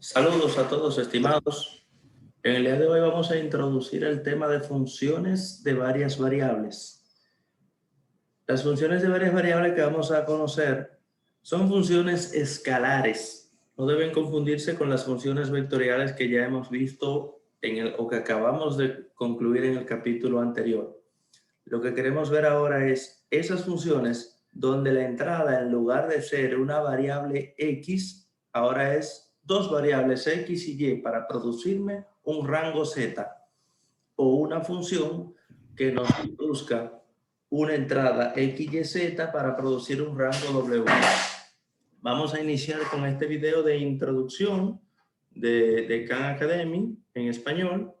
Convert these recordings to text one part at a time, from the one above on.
Saludos a todos, estimados. En el día de hoy vamos a introducir el tema de funciones de varias variables. Las funciones de varias variables que vamos a conocer son funciones escalares. No deben confundirse con las funciones vectoriales que ya hemos visto o que acabamos de concluir en el capítulo anterior. Lo que queremos ver ahora es esas funciones donde la entrada, en lugar de ser una variable x, ahora es dos variables x y y para producirme un rango z, o una función que nos busca una entrada x, y, z para producir un rango w. Vamos a iniciar con este video de introducción de Khan Academy en español.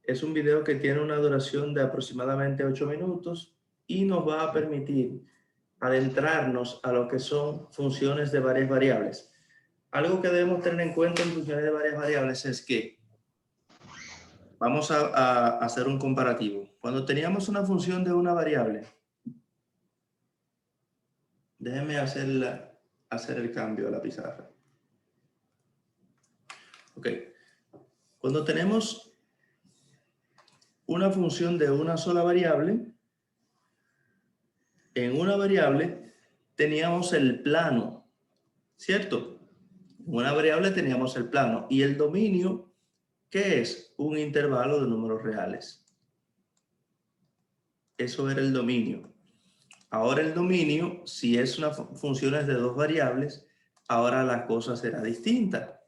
Es un video que tiene una duración de aproximadamente 8 minutos y nos va a permitir adentrarnos a lo que son funciones de varias variables. Algo que debemos tener en cuenta en funciones de varias variables es que vamos a hacer un comparativo. Cuando teníamos una función de una variable, déjenme hacer el cambio a la pizarra. Ok. Cuando tenemos una función de una sola variable, en una variable teníamos el plano, ¿cierto? En una variable teníamos el plano y el dominio, ¿qué es? Un intervalo de números reales. Eso era el dominio. Ahora el dominio, si es una funciones de dos variables, ahora la cosa será distinta,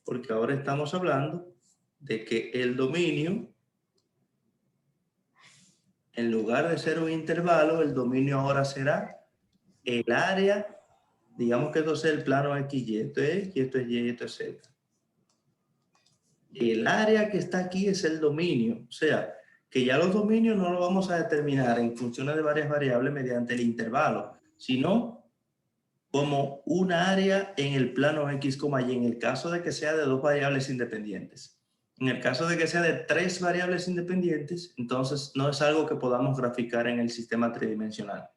porque ahora estamos hablando de que el dominio, en lugar de ser un intervalo, el dominio ahora será el área. Digamos que esto es el plano X, Y, esto es Y, esto es Y, y esto es Z. El área que está aquí es el dominio, o sea, que ya los dominios no los vamos a determinar en funciones de varias variables mediante el intervalo, sino como una área en el plano X, Y, en el caso de que sea de dos variables independientes. En el caso de que sea de tres variables independientes, entonces no es algo que podamos graficar en el sistema tridimensional.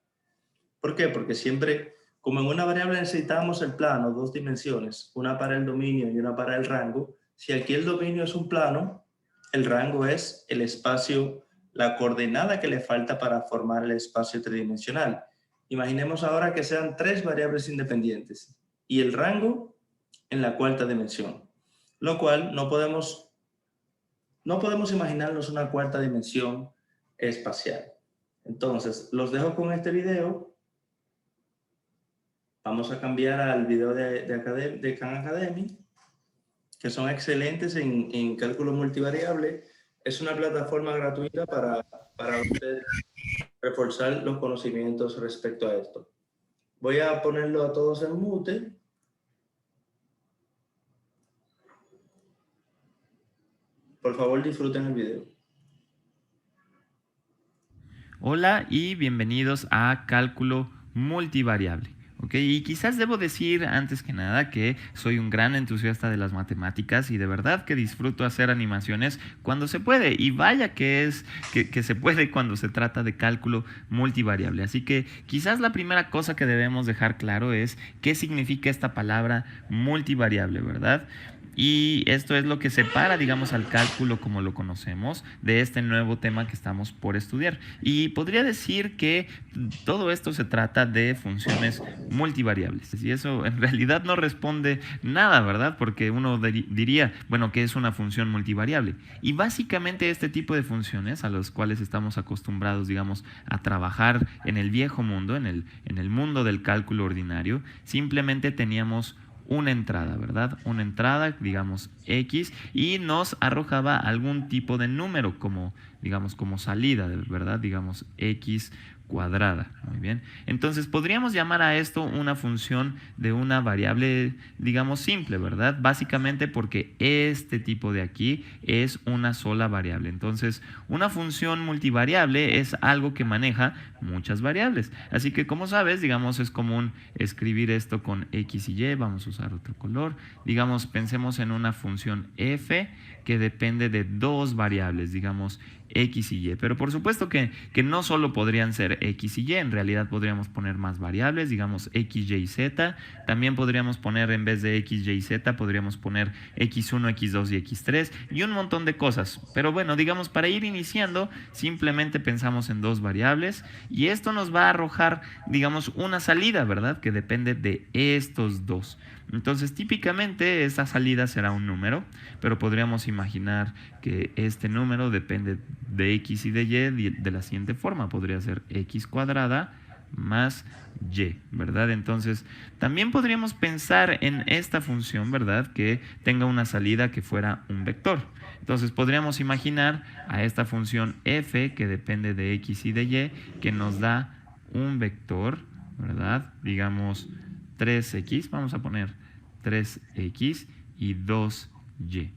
¿Por qué? Porque siempre, como en una variable necesitamos el plano, dos dimensiones, una para el dominio y una para el rango. Si aquí el dominio es un plano, el rango es el espacio, la coordenada que le falta para formar el espacio tridimensional. Imaginemos ahora que sean tres variables independientes y el rango en la cuarta dimensión, lo cual no podemos imaginarnos una cuarta dimensión espacial. Entonces, los dejo con este video. Vamos a cambiar al video de Khan Academy, que son excelentes en cálculo multivariable. Es una plataforma gratuita para usted reforzar los conocimientos respecto a esto. Voy a ponerlo a todos en mute. Por favor, disfruten el video. Hola y bienvenidos a Cálculo Multivariable. Y quizás debo decir antes que nada que soy un gran entusiasta de las matemáticas y de verdad que disfruto hacer animaciones cuando se puede. Y vaya que se puede cuando se trata de cálculo multivariable. Así que quizás la primera cosa que debemos dejar claro es qué significa esta palabra multivariable, ¿verdad? Y esto es lo que separa, digamos, al cálculo como lo conocemos de este nuevo tema que estamos por estudiar. Y podría decir que todo esto se trata de funciones multivariables. Y eso en realidad no responde nada, ¿verdad? Porque uno diría, bueno, ¿qué es una función multivariable? Y básicamente este tipo de funciones a las cuales estamos acostumbrados, digamos, a trabajar en el viejo mundo, en el mundo del cálculo ordinario, simplemente teníamos una entrada, ¿verdad? Una entrada, digamos, X, y nos arrojaba algún tipo de número como, digamos, como salida, ¿verdad? Digamos, X cuadrada. Muy bien. Entonces, podríamos llamar a esto una función de una variable, digamos, simple, ¿verdad? Básicamente porque este tipo de aquí es una sola variable. Entonces, una función multivariable es algo que maneja muchas variables. Así que, como sabes, digamos, es común escribir esto con X y Y. Vamos a usar otro color. Digamos, pensemos en una función f que depende de dos variables, digamos, X y Y. Pero por supuesto que no solo podrían ser X y Y, en realidad podríamos poner más variables, digamos X, Y, Z. También podríamos poner, en vez de X, Y, Z, podríamos poner X1, X2 y X3 y un montón de cosas. Pero bueno, digamos, para ir iniciando, simplemente pensamos en dos variables y esto nos va a arrojar, digamos, una salida, ¿verdad? Que depende de estos dos. Entonces, típicamente esta salida será un número, pero podríamos imaginar que este número depende de X y de Y de la siguiente forma. Podría ser X cuadrada más Y, ¿verdad? Entonces, también podríamos pensar en esta función, ¿verdad? Que tenga una salida que fuera un vector. Entonces, podríamos imaginar a esta función f, que depende de X y de Y, que nos da un vector, ¿verdad? Digamos 3x, vamos a poner 3x y 2y.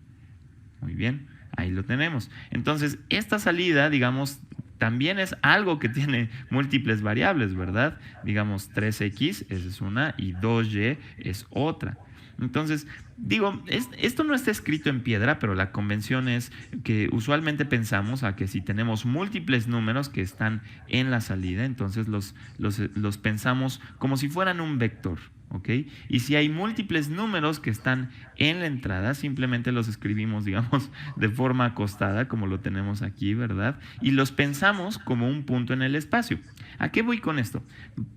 Muy bien, ahí lo tenemos. Entonces, esta salida, digamos, también es algo que tiene múltiples variables, ¿verdad? Digamos, 3x, esa es una, y 2y es otra. Entonces, digo, esto no está escrito en piedra, pero la convención es que usualmente pensamos a que si tenemos múltiples números que están en la salida, entonces los pensamos como si fueran un vector, ¿ok? Y si hay múltiples números que están en la entrada, simplemente los escribimos, digamos, de forma acostada, como lo tenemos aquí, ¿verdad? Y los pensamos como un punto en el espacio. ¿A qué voy con esto?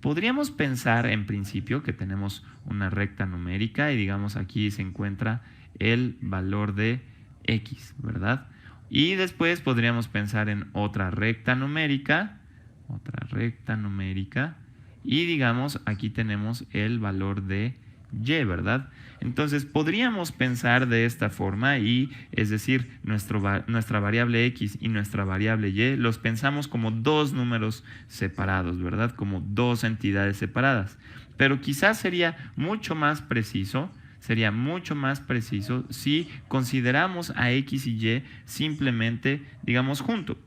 Podríamos pensar en principio que tenemos una recta numérica y digamos aquí se encuentra el valor de x, ¿verdad? Y después podríamos pensar en otra recta numérica y digamos aquí tenemos el valor de y, ¿verdad? Entonces podríamos pensar de esta forma y es decir, nuestra variable x y nuestra variable y los pensamos como dos números separados, ¿verdad? Como dos entidades separadas. Pero quizás sería mucho más preciso si consideramos a x y y simplemente, digamos, junto.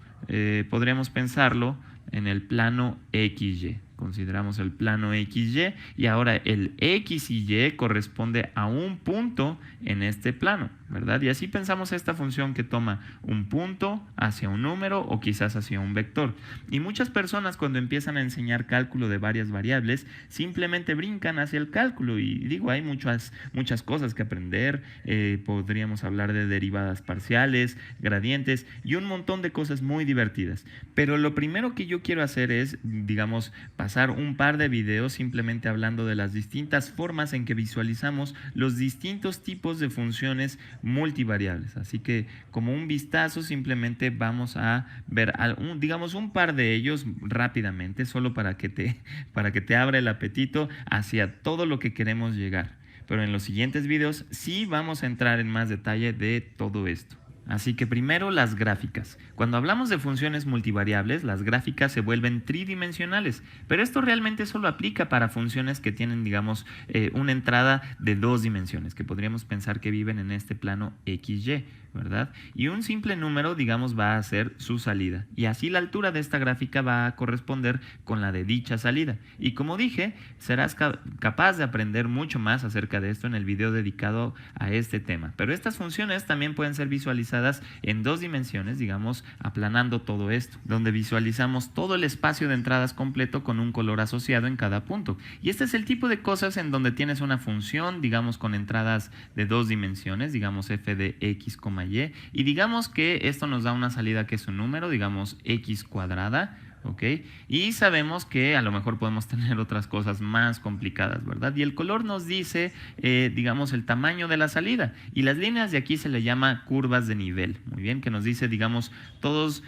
Podríamos pensarlo en el plano XY. Consideramos el plano XY y ahora el X y Y corresponde a un punto en este plano, ¿verdad? Y así pensamos esta función que toma un punto hacia un número o quizás hacia un vector. Y muchas personas cuando empiezan a enseñar cálculo de varias variables simplemente brincan hacia el cálculo y digo, hay muchas cosas que aprender. Podríamos hablar de derivadas parciales, gradientes y un montón de cosas muy divertidas. Pero lo primero que yo quiero hacer es, digamos, pasar un par de videos simplemente hablando de las distintas formas en que visualizamos los distintos tipos de funciones multivariables. Así que como un vistazo simplemente vamos a ver digamos un par de ellos rápidamente, solo para que te abra el apetito hacia todo lo que queremos llegar. Pero en los siguientes videos sí vamos a entrar en más detalle de todo esto. Así que primero las gráficas. Cuando hablamos de funciones multivariables, las gráficas se vuelven tridimensionales, pero esto realmente solo aplica para funciones que tienen, digamos, una entrada de dos dimensiones, que podríamos pensar que viven en este plano XY, ¿verdad? Y un simple número, digamos, va a ser su salida. Y así la altura de esta gráfica va a corresponder con la de dicha salida. Y como dije, serás capaz de aprender mucho más acerca de esto en el video dedicado a este tema. Pero estas funciones también pueden ser visualizadas en dos dimensiones, digamos, aplanando todo esto, donde visualizamos todo el espacio de entradas completo con un color asociado en cada punto. Y este es el tipo de cosas en donde tienes una función, digamos, con entradas de dos dimensiones, digamos f de x, y, y digamos que esto nos da una salida que es un número, digamos x cuadrada, ¿ok? Y sabemos que a lo mejor podemos tener otras cosas más complicadas, ¿verdad? Y el color nos dice, digamos, el tamaño de la salida. Y las líneas de aquí se le llama curvas de nivel, muy bien, que nos dice, digamos, todas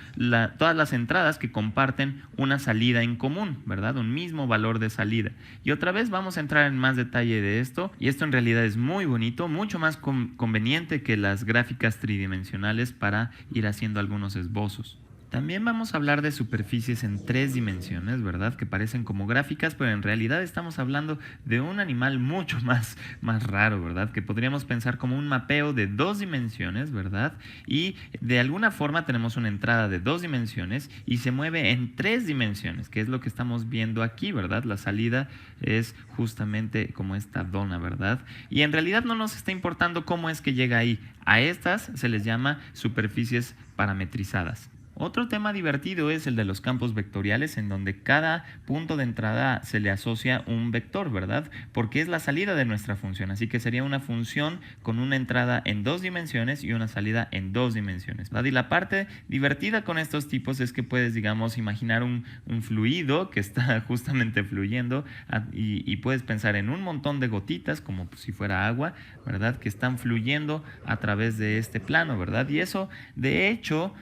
las entradas que comparten una salida en común, ¿verdad? Un mismo valor de salida. Y otra vez vamos a entrar en más detalle de esto. Y esto en realidad es muy bonito, mucho más conveniente que las gráficas tridimensionales para ir haciendo algunos esbozos. También vamos a hablar de superficies en tres dimensiones, ¿verdad? Que parecen como gráficas, pero en realidad estamos hablando de un animal mucho más raro, ¿verdad? Que podríamos pensar como un mapeo de dos dimensiones, ¿verdad? Y de alguna forma tenemos una entrada de dos dimensiones y se mueve en tres dimensiones, que es lo que estamos viendo aquí, ¿verdad? La salida es justamente como esta dona, ¿verdad? Y en realidad no nos está importando cómo es que llega ahí. A estas se les llama superficies parametrizadas. Otro tema divertido es el de los campos vectoriales, en donde cada punto de entrada se le asocia un vector, ¿verdad? Porque es la salida de nuestra función, así que sería una función con una entrada en 2 dimensiones y una salida en 2 dimensiones, ¿verdad? Y la parte divertida con estos tipos es que puedes, digamos, imaginar un fluido que está justamente fluyendo y puedes pensar en un montón de gotitas, como si fuera agua, ¿verdad? Que están fluyendo a través de este plano, ¿verdad? Y eso, de hecho,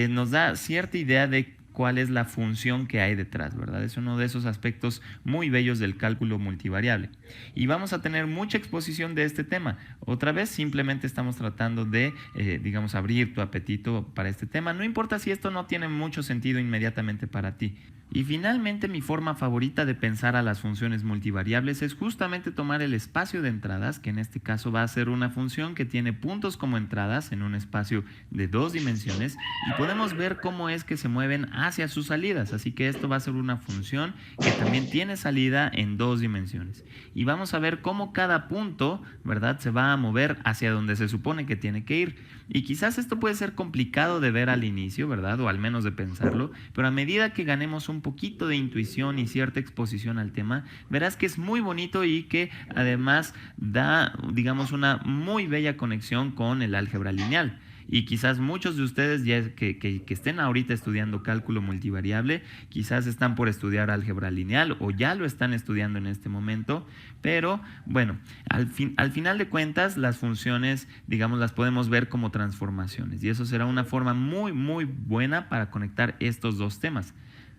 nos da cierta idea de cuál es la función que hay detrás, ¿verdad? Es uno de esos aspectos muy bellos del cálculo multivariable. Y vamos a tener mucha exposición de este tema. Otra vez, simplemente estamos tratando de, digamos, abrir tu apetito para este tema. No importa si esto no tiene mucho sentido inmediatamente para ti. Y finalmente, mi forma favorita de pensar a las funciones multivariables es justamente tomar el espacio de entradas, que en este caso va a ser una función que tiene puntos como entradas en un espacio de 2 dimensiones, y podemos ver cómo es que se mueven hacia sus salidas. Así que esto va a ser una función que también tiene salida en 2 dimensiones. Y vamos a ver cómo cada punto, ¿verdad?, se va a mover hacia donde se supone que tiene que ir. Y quizás esto puede ser complicado de ver al inicio, ¿verdad?, o al menos de pensarlo, pero a medida que ganemos un poquito de intuición y cierta exposición al tema, verás que es muy bonito y que además da, digamos, una muy bella conexión con el álgebra lineal. Y quizás muchos de ustedes ya que estén ahorita estudiando cálculo multivariable, quizás están por estudiar álgebra lineal o ya lo están estudiando en este momento, pero bueno, al final de cuentas las funciones, digamos, las podemos ver como transformaciones, y eso será una forma muy, muy buena para conectar estos dos temas.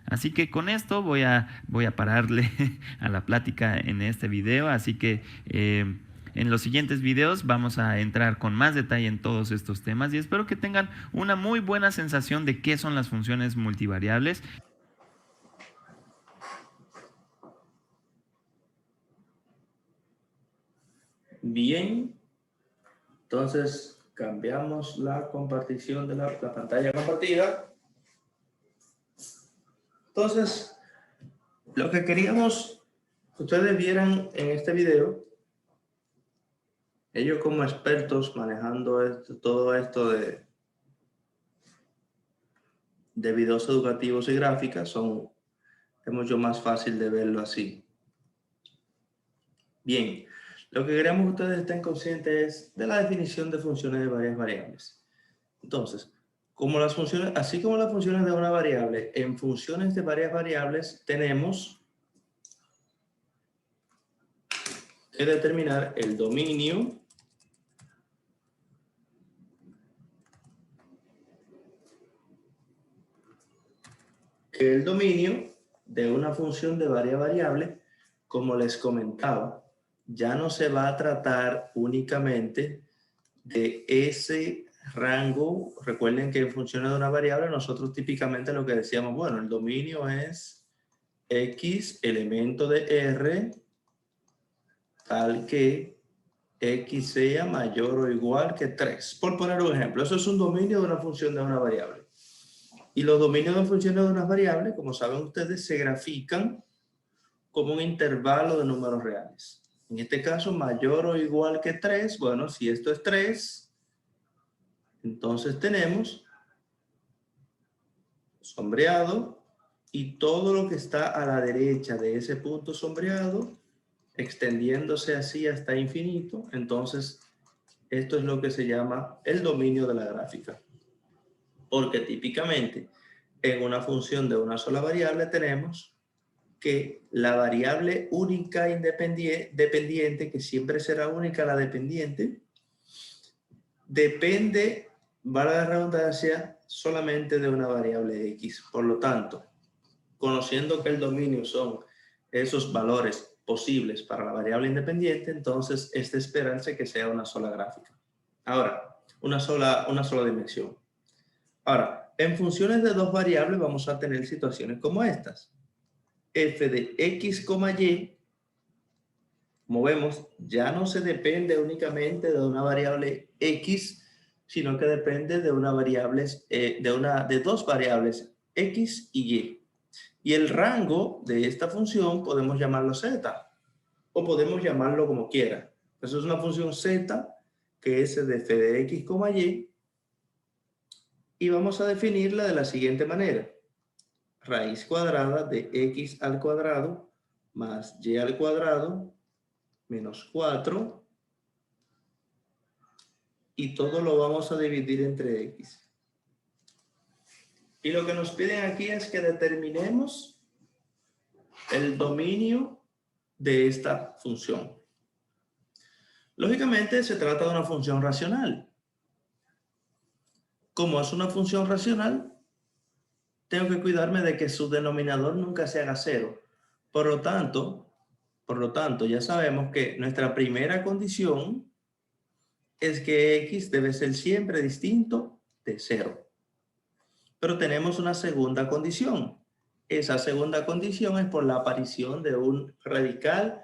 Así que con esto voy a pararle a la plática en este video, así que en los siguientes videos vamos a entrar con más detalle en todos estos temas, y espero que tengan una muy buena sensación de qué son las funciones multivariables. Bien, entonces cambiamos la compartición de la pantalla compartida. Entonces, lo que queríamos que ustedes vieran en este video, ellos como expertos manejando todo esto de videos educativos y gráficas, es mucho más fácil de verlo así. Bien, lo que queremos que ustedes estén conscientes es de la definición de funciones de varias variables. Entonces, así como las funciones de una variable, en funciones de varias variables tenemos que determinar el dominio de una función de varias variables, como les comentaba, ya no se va a tratar únicamente de ese rango. Recuerden que en funciones de una variable nosotros típicamente lo que decíamos, bueno, el dominio es X elemento de R tal que X sea mayor o igual que 3. Por poner un ejemplo, eso es un dominio de una función de una variable. Y los dominios de funciones de unas variables, como saben ustedes, se grafican como un intervalo de números reales. En este caso, mayor o igual que 3. Bueno, si esto es 3, entonces tenemos sombreado, y todo lo que está a la derecha de ese punto sombreado, extendiéndose así hasta infinito. Entonces, esto es lo que se llama el dominio de la gráfica. Porque típicamente en una función de una sola variable tenemos que la variable única dependiente, que siempre será única la dependiente, depende, vale la redundancia, solamente de una variable X. Por lo tanto, conociendo que el dominio son esos valores posibles para la variable independiente, entonces es de esperarse que sea una sola gráfica. Ahora, una sola dimensión. Ahora, en funciones de dos variables vamos a tener situaciones como estas. F de X, Y, como vemos, ya no se depende únicamente de una variable X, sino que depende de de dos variables X y Y. Y el rango de esta función podemos llamarlo Z, o podemos llamarlo como quiera. Eso es una función Z, que es de F de X, Y, y vamos a definirla de la siguiente manera. Raíz cuadrada de x al cuadrado más y al cuadrado menos 4 y todo lo vamos a dividir entre x. Y lo que nos piden aquí es que determinemos el dominio de esta función. Lógicamente se trata de una función racional. Como es una función racional, tengo que cuidarme de que su denominador nunca se haga cero. Por lo tanto, ya sabemos que nuestra primera condición es que x debe ser siempre distinto de 0. Pero tenemos una segunda condición. Esa segunda condición es por la aparición de un radical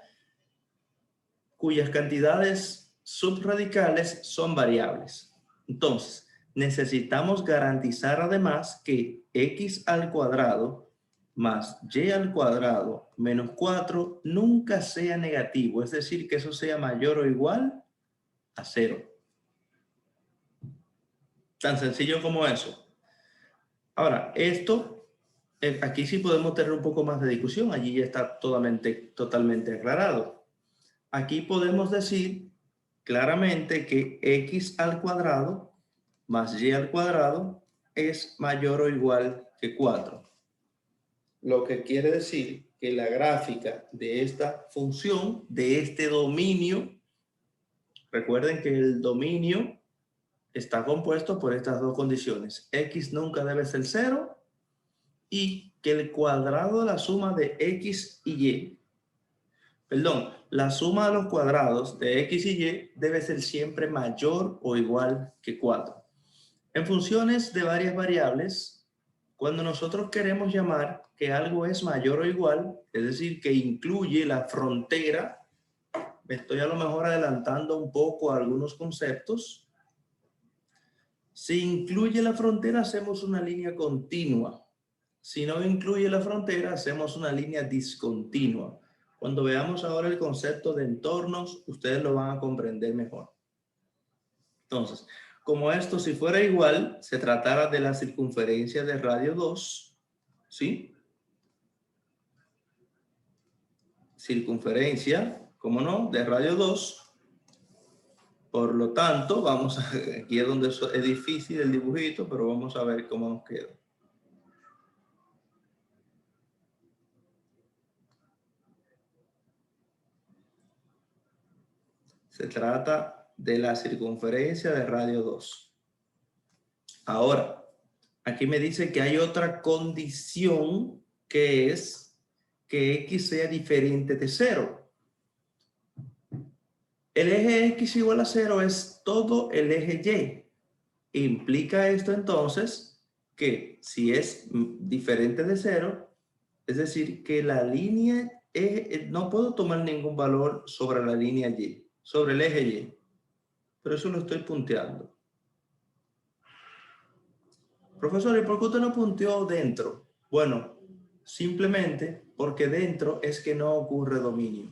cuyas cantidades subradicales son variables. Entonces, necesitamos garantizar además que x al cuadrado más y al cuadrado menos 4 nunca sea negativo, es decir, que eso sea mayor o igual a 0. Tan sencillo como eso. Ahora, esto, aquí sí podemos tener un poco más de discusión, allí ya está totalmente aclarado. Aquí podemos decir claramente que x al cuadrado más y al cuadrado es mayor o igual que 4. Lo que quiere decir que la gráfica de esta función, de este dominio, recuerden que el dominio está compuesto por estas dos condiciones. X nunca debe ser 0 y que el cuadrado de la suma de x y y, la suma de los cuadrados de x y y debe ser siempre mayor o igual que 4. En funciones de varias variables, cuando nosotros queremos llamar que algo es mayor o igual, es decir, que incluye la frontera, me estoy a lo mejor adelantando un poco a algunos conceptos. Si incluye la frontera, hacemos una línea continua. Si no incluye la frontera, hacemos una línea discontinua. Cuando veamos ahora el concepto de entornos, ustedes lo van a comprender mejor. Entonces, como esto, si fuera igual, se tratara de la circunferencia de radio 2, ¿sí? Circunferencia, ¿cómo no?, de radio 2. Por lo tanto, vamos a, aquí es donde es difícil el dibujito, pero vamos a ver cómo nos queda. Se trata de la circunferencia de radio 2. Ahora, aquí me dice que hay otra condición que es que x sea diferente de 0. El eje x igual a 0 es todo el eje y. Implica esto entonces que si es diferente de 0, es decir, que la línea no puedo tomar ningún valor sobre la línea y, sobre el eje y. Pero eso lo estoy punteando. Profesor, ¿y por qué usted no punteó dentro? Bueno, simplemente porque dentro es que no ocurre dominio.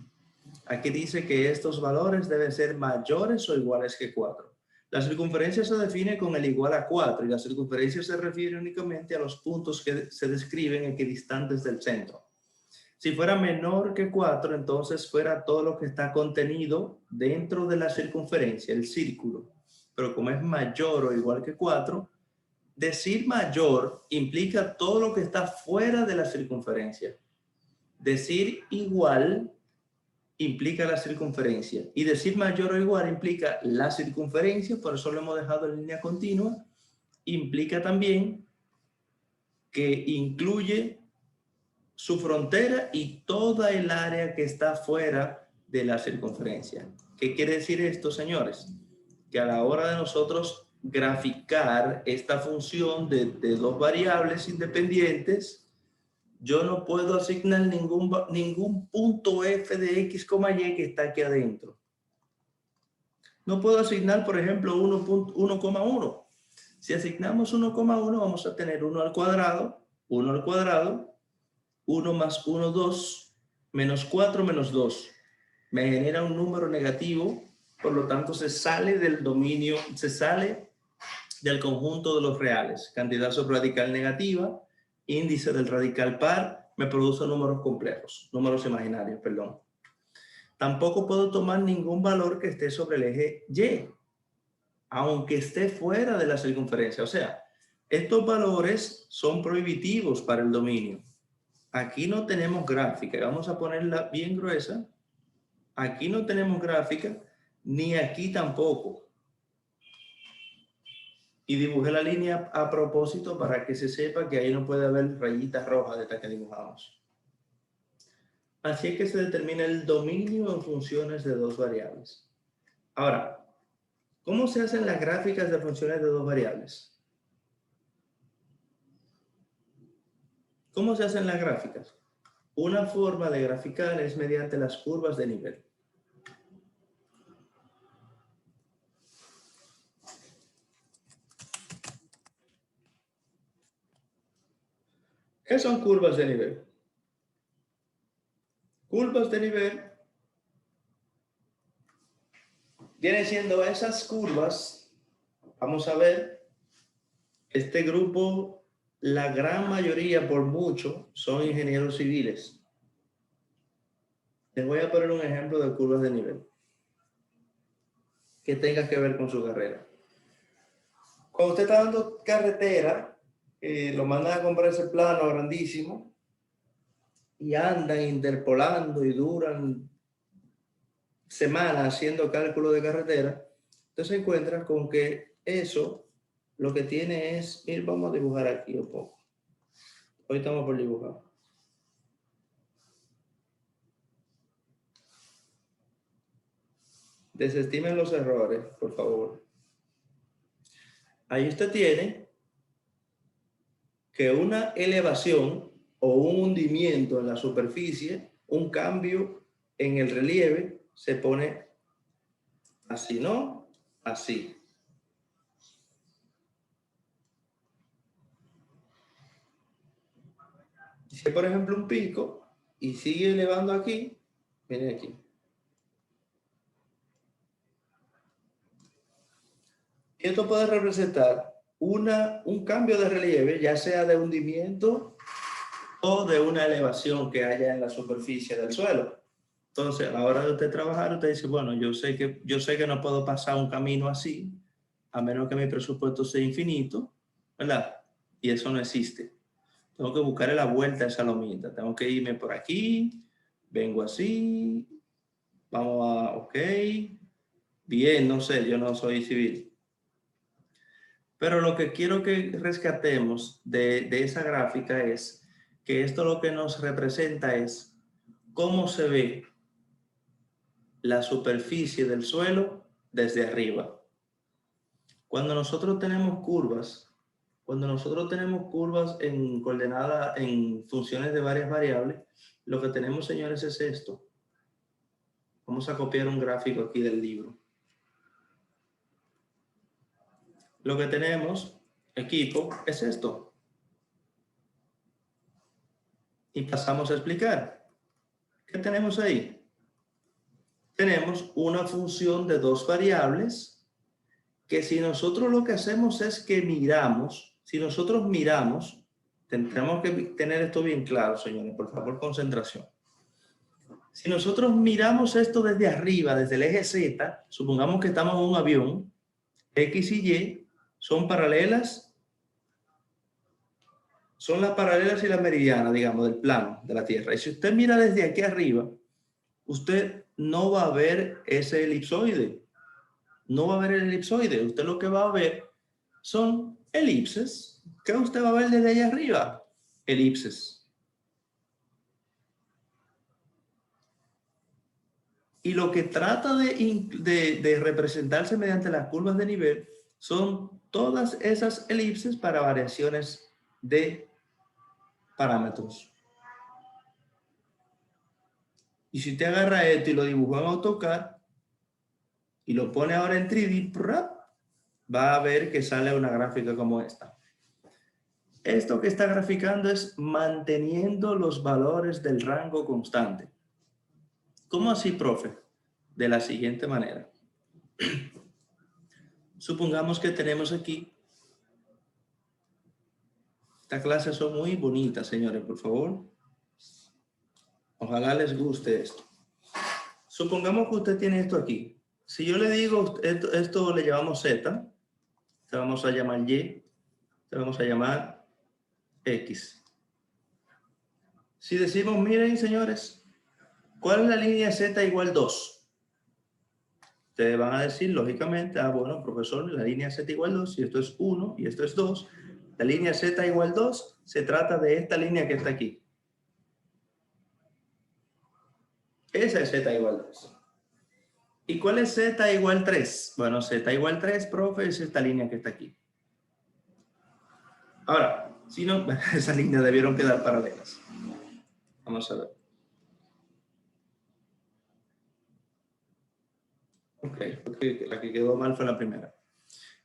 Aquí dice que estos valores deben ser mayores o iguales que 4. La circunferencia se define con el igual a 4 y la circunferencia se refiere únicamente a los puntos que se describen equidistantes del centro. Si fuera menor que 4, entonces fuera todo lo que está contenido dentro de la circunferencia, el círculo. Pero como es mayor o igual que 4, decir mayor implica todo lo que está fuera de la circunferencia. Decir igual implica la circunferencia. Y decir mayor o igual implica la circunferencia, por eso lo hemos dejado en línea continua. Implica también que incluye su frontera y toda el área que está fuera de la circunferencia. ¿Qué quiere decir esto, señores? Que a la hora de nosotros graficar esta función de dos variables independientes, yo no puedo asignar ningún punto f de x, y que está aquí adentro. No puedo asignar, por ejemplo, 1,1. Si asignamos 1,1, vamos a tener 1 al cuadrado, 1 más 1, 2, menos 4, menos 2. Me genera un número negativo, por lo tanto se sale del dominio, se sale del conjunto de los reales. Cantidad subradical negativa, índice del radical par, me produce números complejos, números imaginarios, perdón. Tampoco puedo tomar ningún valor que esté sobre el eje Y, aunque esté fuera de la circunferencia. O sea, estos valores son prohibitivos para el dominio. Aquí no tenemos gráfica, vamos a ponerla bien gruesa. Aquí no tenemos gráfica, ni aquí tampoco. Y dibujé la línea a propósito para que se sepa que ahí no puede haber rayitas rojas de estas que dibujamos. Así es que se determina el dominio en funciones de dos variables. Ahora, ¿cómo se hacen las gráficas de funciones de dos variables? ¿Cómo se hacen las gráficas? Una forma de graficar es mediante las curvas de nivel. ¿Qué son curvas de nivel? Curvas de nivel vienen siendo esas curvas. Vamos a ver, este grupo, la gran mayoría por mucho, son ingenieros civiles. Les voy a poner un ejemplo de curvas de nivel que tenga que ver con su carrera. Cuando usted está dando carretera, lo mandan a comprar ese plano grandísimo y andan interpolando y duran semanas haciendo cálculo de carretera. Entonces se encuentra con que eso lo que tiene es, mira, vamos a dibujar aquí un poco. Hoy estamos por dibujar. Desestimen los errores, por favor. Ahí usted tiene que una elevación o un hundimiento en la superficie, un cambio en el relieve, se pone así, ¿no? Así. Si hay, por ejemplo, un pico y sigue elevando aquí, miren aquí. Y esto puede representar un cambio de relieve, ya sea de hundimiento o de una elevación que haya en la superficie del suelo. Entonces, a la hora de usted trabajar, usted dice, bueno, yo sé que no puedo pasar un camino así, a menos que mi presupuesto sea infinito, ¿verdad? Y eso no existe. Tengo que buscarle la vuelta a esa lomita. Tengo que irme por aquí, vengo así, vamos a, ok, bien, no sé, yo no soy civil. Pero lo que quiero que rescatemos de esa gráfica es que esto lo que nos representa es cómo se ve la superficie del suelo desde arriba. Cuando nosotros tenemos curvas en coordenada, en funciones de varias variables, lo que tenemos, señores, es esto. Vamos a copiar un gráfico aquí del libro. Lo que tenemos, equipo, es esto. Y pasamos a explicar. ¿Qué tenemos ahí? Tenemos una función de dos variables que si nosotros lo que hacemos es que miramos, si nosotros miramos, tendremos que tener esto bien claro, señores, por favor, concentración. Si nosotros miramos esto desde arriba, desde el eje Z, supongamos que estamos en un avión, X y Y son paralelas, son las paralelas y las meridianas, digamos, del plano de la Tierra. Y si usted mira desde aquí arriba, usted no va a ver ese elipsoide. No va a ver el elipsoide. Usted lo que va a ver son elipses. ¿Qué usted va a ver desde allá arriba? Elipses. Y lo que trata de representarse mediante las curvas de nivel son todas esas elipses para variaciones de parámetros. Y si usted agarra esto y lo dibujó en AutoCAD y lo pone ahora en 3D, va a ver que sale una gráfica como esta. Esto que está graficando es manteniendo los valores del rango constante. ¿Cómo así, profe? De la siguiente manera. Supongamos que tenemos aquí Estas clases son muy bonitas, señores, por favor. Ojalá les guste esto. Supongamos que usted tiene esto aquí. Si yo le digo, esto le llamamos Z, te vamos a llamar Y, te vamos a llamar X. Si decimos, miren, señores, ¿cuál es la línea Z igual 2? Ustedes van a decir, lógicamente, bueno, profesor, la línea Z igual 2, si esto es 1 y esto es 2, la línea Z igual 2 se trata de esta línea que está aquí. Esa es Z igual 2. ¿Y cuál es Z igual 3? Bueno, Z igual 3, profe, es esta línea que está aquí. Ahora, si no, esas líneas debieron quedar paralelas. Vamos a ver. Ok, la que quedó mal fue la primera.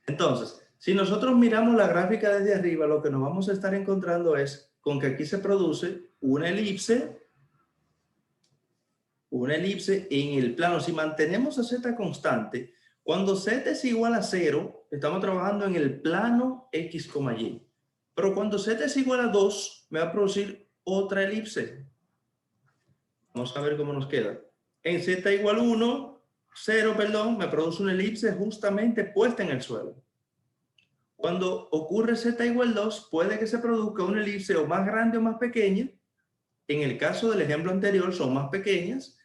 Entonces, si nosotros miramos la gráfica desde arriba, lo que nos vamos a estar encontrando es con que aquí se produce una elipse en el plano. Si mantenemos a Z constante, cuando Z es igual a 0, estamos trabajando en el plano X, Y. Pero cuando Z es igual a 2, me va a producir otra elipse. Vamos a ver cómo nos queda. En Z igual 1, 0, perdón, me produce una elipse justamente puesta en el suelo. Cuando ocurre Z igual 2, puede que se produzca una elipse o más grande o más pequeña. En el caso del ejemplo anterior son más pequeñas.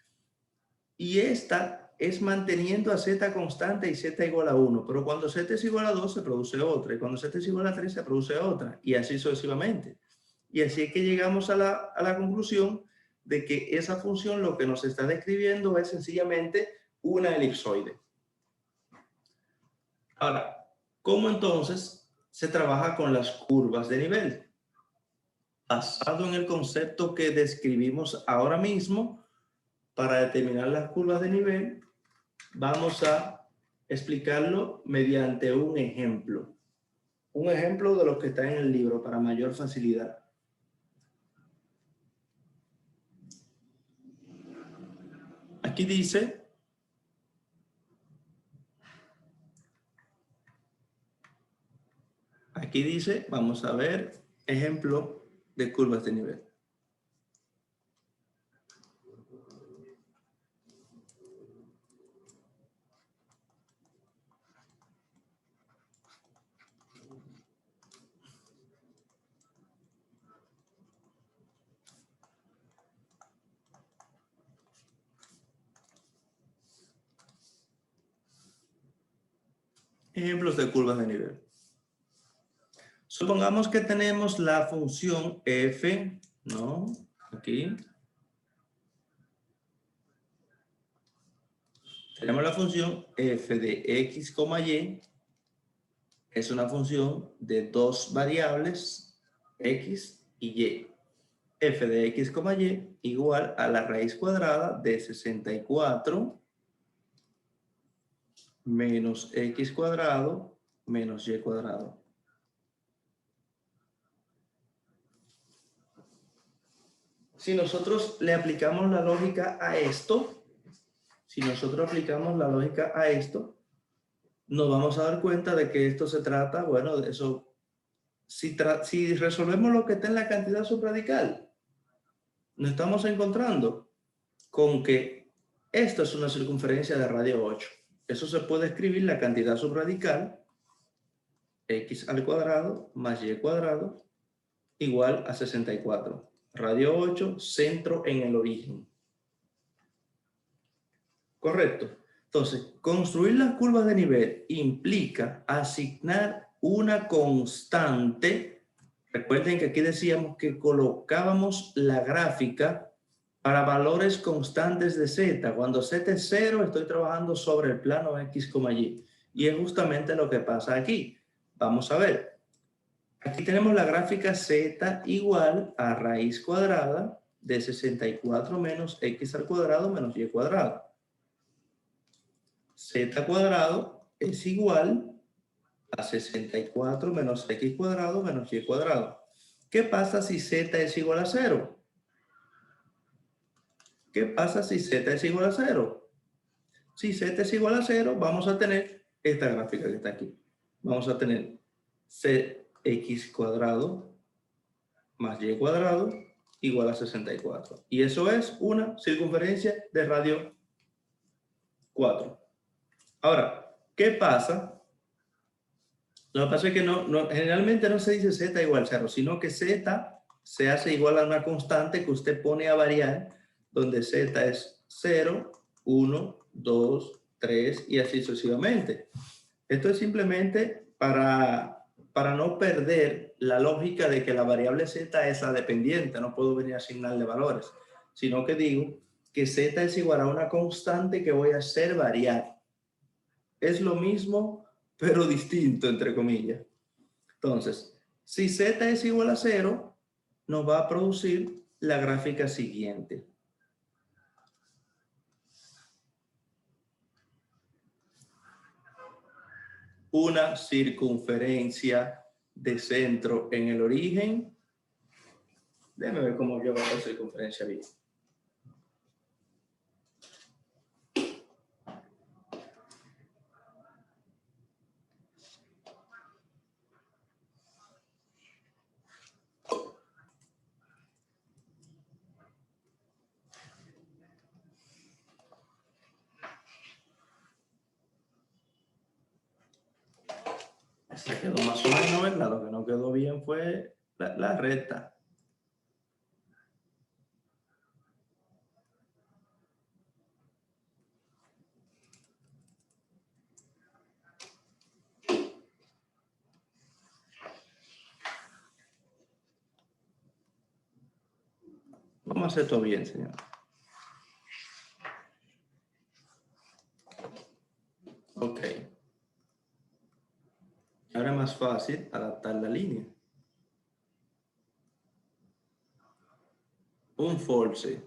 Y esta es manteniendo a Z constante y Z igual a 1. Pero cuando Z es igual a 2 se produce otra. Y cuando Z es igual a 3 se produce otra. Y así sucesivamente. Y así es que llegamos a la conclusión de que esa función lo que nos está describiendo es sencillamente una elipsoide. Ahora, ¿cómo entonces se trabaja con las curvas de nivel? Basado en el concepto que describimos ahora mismo, para determinar las curvas de nivel, vamos a explicarlo mediante un ejemplo. Un ejemplo de lo que está en el libro para mayor facilidad. Aquí dice, vamos a ver, ejemplo de curvas de nivel. Ejemplos de curvas de nivel. Supongamos que tenemos la función f, ¿no? Aquí. Tenemos la función f de x, y. Es una función de dos variables, x y y. F de x, y igual a la raíz cuadrada de 64 menos x cuadrado menos y cuadrado. Si nosotros le aplicamos la lógica a esto, nos vamos a dar cuenta de que esto se trata, bueno, de eso. Si resolvemos lo que está en la cantidad subradical, nos estamos encontrando con que esto es una circunferencia de radio 8. Eso se puede escribir la cantidad subradical, x al cuadrado más y cuadrado, igual a 64. Radio 8, centro en el origen. Correcto. Entonces, construir las curvas de nivel implica asignar una constante. Recuerden que aquí decíamos que colocábamos la gráfica para valores constantes de z. Cuando z es 0, estoy trabajando sobre el plano x, y. Y es justamente lo que pasa aquí. Vamos a ver. Aquí tenemos la gráfica z igual a raíz cuadrada de 64 menos x al cuadrado menos y cuadrado. Z cuadrado es igual a 64 menos x cuadrado menos y cuadrado. ¿Qué pasa si z es igual a 0? ¿Qué pasa si z es igual a 0? Si z es igual a 0, vamos a tener esta gráfica que está aquí. Vamos a tener cx cuadrado más y cuadrado igual a 64. Y eso es una circunferencia de radio 4. Ahora, ¿qué pasa? Lo que pasa es que generalmente no se dice z igual 0, sino que z se hace igual a una constante que usted pone a variar, donde z es 0, 1, 2, 3 y así sucesivamente. Esto es simplemente para no perder la lógica de que la variable z es la dependiente, no puedo venir a asignarle valores, sino que digo que z es igual a una constante que voy a hacer variar. Es lo mismo, pero distinto, entre comillas. Entonces, si z es igual a 0, nos va a producir la gráfica siguiente. Una circunferencia de centro en el origen. Déjame ver cómo yo hago la circunferencia bien. Se quedó más o menos, ¿verdad? Lo que no quedó bien fue la recta. Vamos a hacer todo bien, señor. Ok. Ahora es más fácil adaptar la línea. Un false.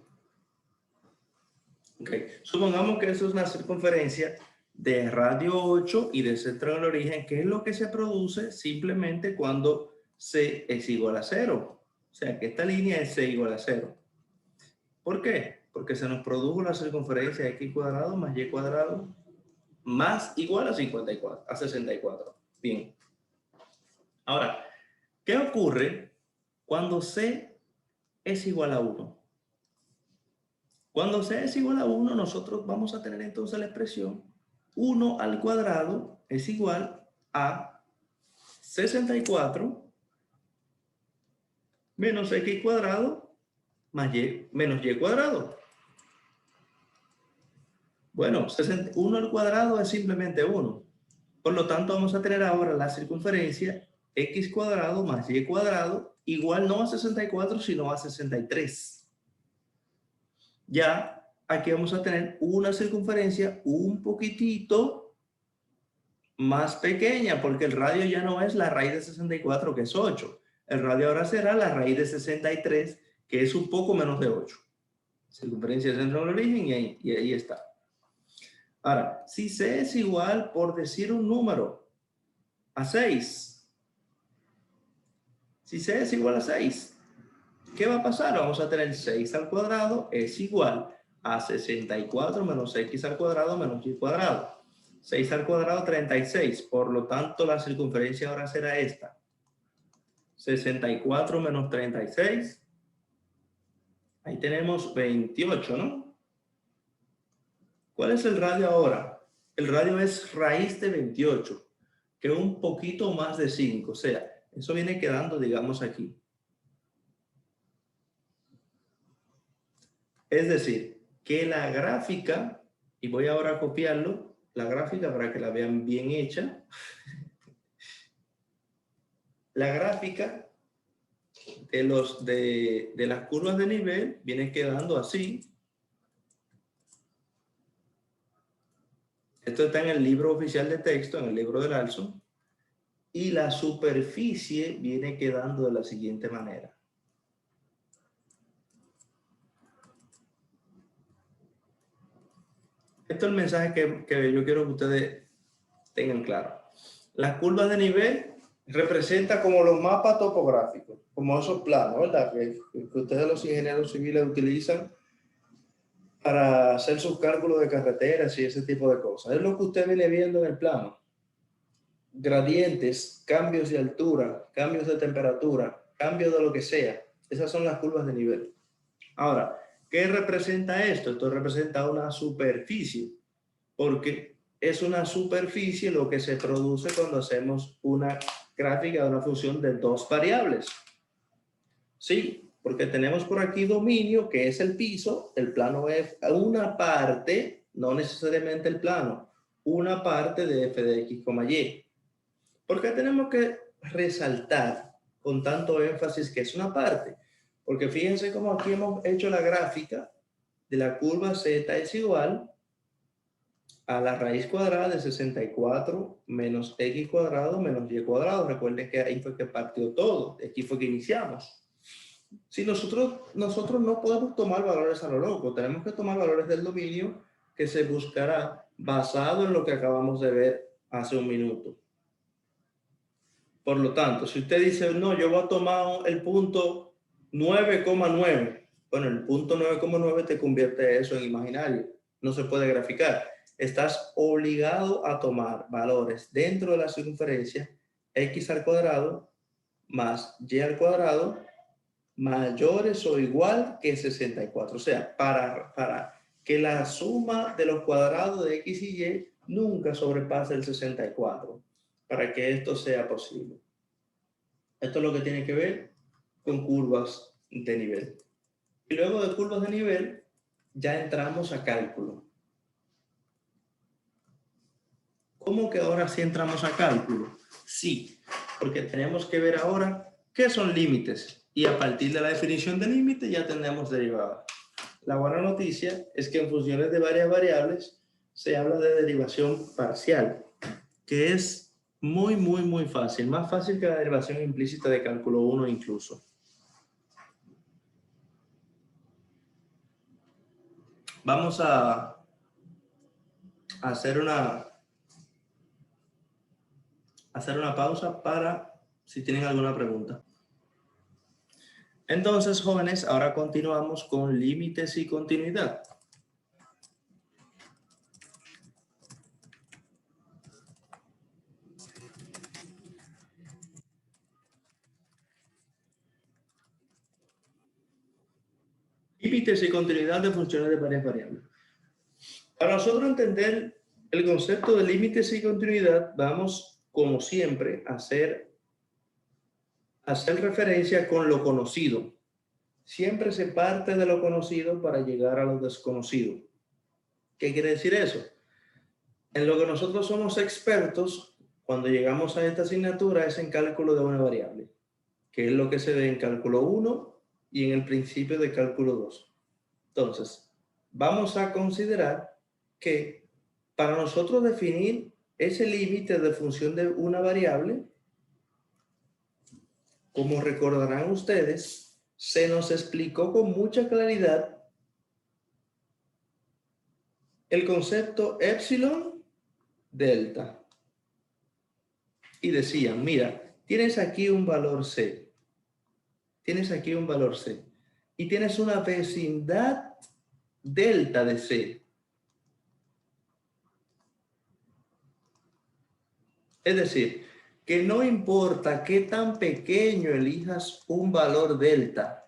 Ok. Supongamos que eso es una circunferencia de radio 8 y de centro en el origen, que es lo que se produce simplemente cuando c es igual a 0. O sea, que esta línea es c igual a 0. ¿Por qué? Porque se nos produjo la circunferencia x cuadrado más y cuadrado más igual a 54, a 64. Bien. Ahora, ¿qué ocurre cuando c es igual a 1? Cuando c es igual a 1, nosotros vamos a tener entonces la expresión 1 al cuadrado es igual a 64 menos x cuadrado menos y cuadrado. Bueno, 1 al cuadrado es simplemente 1. Por lo tanto, vamos a tener ahora la circunferencia x cuadrado más y cuadrado igual no a 64, sino a 63. Ya aquí vamos a tener una circunferencia un poquitito más pequeña, porque el radio ya no es la raíz de 64, que es 8. El radio ahora será la raíz de 63, que es un poco menos de 8. Circunferencia del centro del origen y ahí está. Ahora, si c es igual, por decir un número, a 6. Si c es igual a 6, ¿qué va a pasar? Vamos a tener 6 al cuadrado es igual a 64 menos x al cuadrado menos y cuadrado. 6 al cuadrado, 36. Por lo tanto, la circunferencia ahora será esta. 64 menos 36. Ahí tenemos 28, ¿no? ¿Cuál es el radio ahora? El radio es raíz de 28, que es un poquito más de 5. O sea, eso viene quedando, digamos, aquí. Es decir, que la gráfica, y voy ahora a copiarlo, la gráfica para que la vean bien hecha. La gráfica de las curvas de nivel viene quedando así. Esto está en el libro oficial de texto, en el libro del Alson. Y la superficie viene quedando de la siguiente manera. Esto es el mensaje que yo quiero que ustedes tengan claro. Las curvas de nivel representan como los mapas topográficos, como esos planos, ¿verdad? Que ustedes los ingenieros civiles utilizan para hacer sus cálculos de carreteras y ese tipo de cosas. Es lo que usted viene viendo en el plano. Gradientes, cambios de altura, cambios de temperatura, cambios de lo que sea. Esas son las curvas de nivel. Ahora, ¿qué representa esto? Esto representa una superficie, porque es una superficie lo que se produce cuando hacemos una gráfica de una función de dos variables. Sí, porque tenemos por aquí dominio, que es el piso, el plano f, una parte, no necesariamente el plano, una parte de f de x, y. ¿Por qué tenemos que resaltar con tanto énfasis que es una parte? Porque fíjense cómo aquí hemos hecho la gráfica de la curva z es igual a la raíz cuadrada de 64 menos x cuadrado menos y cuadrado. Recuerden que ahí fue que partió todo, aquí fue que iniciamos. Si nosotros no podemos tomar valores a lo loco, tenemos que tomar valores del dominio que se buscará basado en lo que acabamos de ver hace un minuto. Por lo tanto, si usted dice, no, yo voy a tomar el punto 9,9, bueno, el punto 9,9 te convierte eso en imaginario, no se puede graficar. Estás obligado a tomar valores dentro de la circunferencia x al cuadrado más y al cuadrado mayores o igual que 64. O sea, para que la suma de los cuadrados de x y y nunca sobrepase el 64, para que esto sea posible. Esto es lo que tiene que ver con curvas de nivel. Y luego de curvas de nivel, ya entramos a cálculo. ¿Cómo que ahora sí entramos a cálculo? Sí, porque tenemos que ver ahora qué son límites. Y a partir de la definición de límite ya tenemos derivada. La buena noticia es que en funciones de varias variables se habla de derivación parcial, que es muy fácil, más fácil que la derivación implícita de cálculo 1 incluso. Vamos a hacer una pausa para si tienen alguna pregunta. Entonces, jóvenes, ahora continuamos con límites y continuidad. Límites y continuidad de funciones de varias variables. Para nosotros entender el concepto de límites y continuidad, vamos, como siempre, a hacer referencia con lo conocido. Siempre se parte de lo conocido para llegar a lo desconocido. ¿Qué quiere decir eso? En lo que nosotros somos expertos, cuando llegamos a esta asignatura, es en cálculo de una variable, que es lo que se ve en cálculo 1 y en el principio de cálculo 2. Entonces, vamos a considerar que para nosotros definir ese límite de función de una variable, como recordarán ustedes, se nos explicó con mucha claridad el concepto epsilon delta. Y decían, mira, tienes aquí un valor C. Tienes aquí un valor C. Y tienes una vecindad delta de C. Es decir, que no importa qué tan pequeño elijas un valor delta,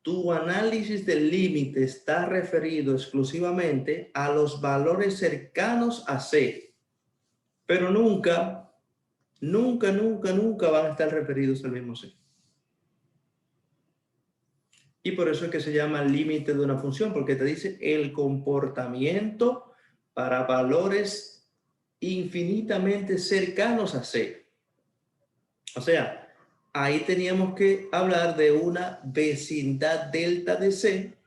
tu análisis del límite está referido exclusivamente a los valores cercanos a C, pero nunca van a estar referidos al mismo C. Y por eso es que se llama límite de una función, porque te dice el comportamiento para valores infinitamente cercanos a C. O sea, ahí teníamos que hablar de una vecindad delta de C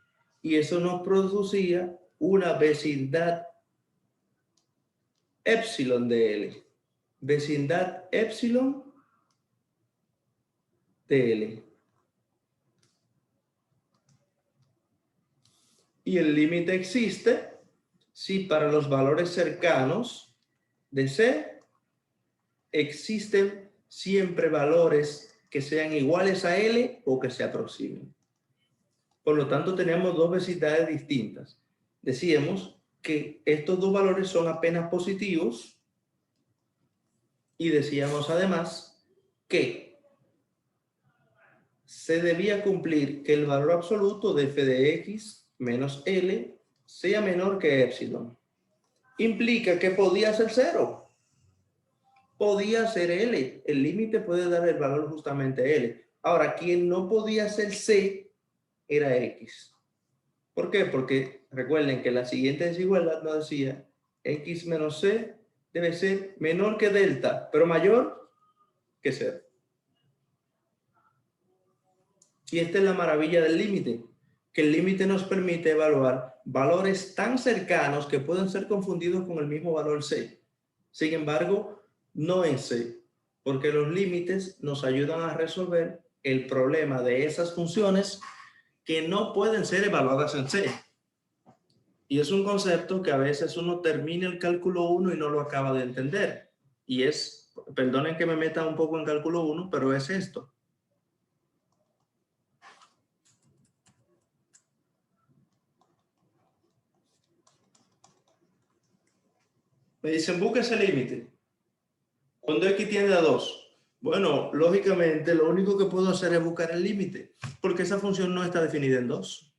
y eso nos producía una vecindad epsilon de L. Vecindad epsilon de L. Y el límite existe si para los valores cercanos de C existen siempre valores que sean iguales a L o que se aproximen. Por lo tanto, tenemos dos vecindades distintas. Decíamos que estos dos valores son apenas positivos y decíamos además que se debía cumplir que el valor absoluto de f de x menos L sea menor que epsilon. Implica que podía ser 0. Podía ser L. El límite puede dar el valor justamente L. Ahora, quien no podía ser C era X. ¿Por qué? Porque recuerden que la siguiente desigualdad nos decía X menos C debe ser menor que delta, pero mayor que 0. Y esta es la maravilla del límite, que el límite nos permite evaluar valores tan cercanos que pueden ser confundidos con el mismo valor C. Sin embargo, no en C, porque los límites nos ayudan a resolver el problema de esas funciones que no pueden ser evaluadas en C. Y es un concepto que a veces uno termina el cálculo 1 y no lo acaba de entender. Y es, perdonen que me meta un poco en cálculo 1, pero es esto. Me dicen, busca ese límite. Cuando x tiende a 2. Bueno, lógicamente lo único que puedo hacer es buscar el límite, porque esa función no está definida en 2.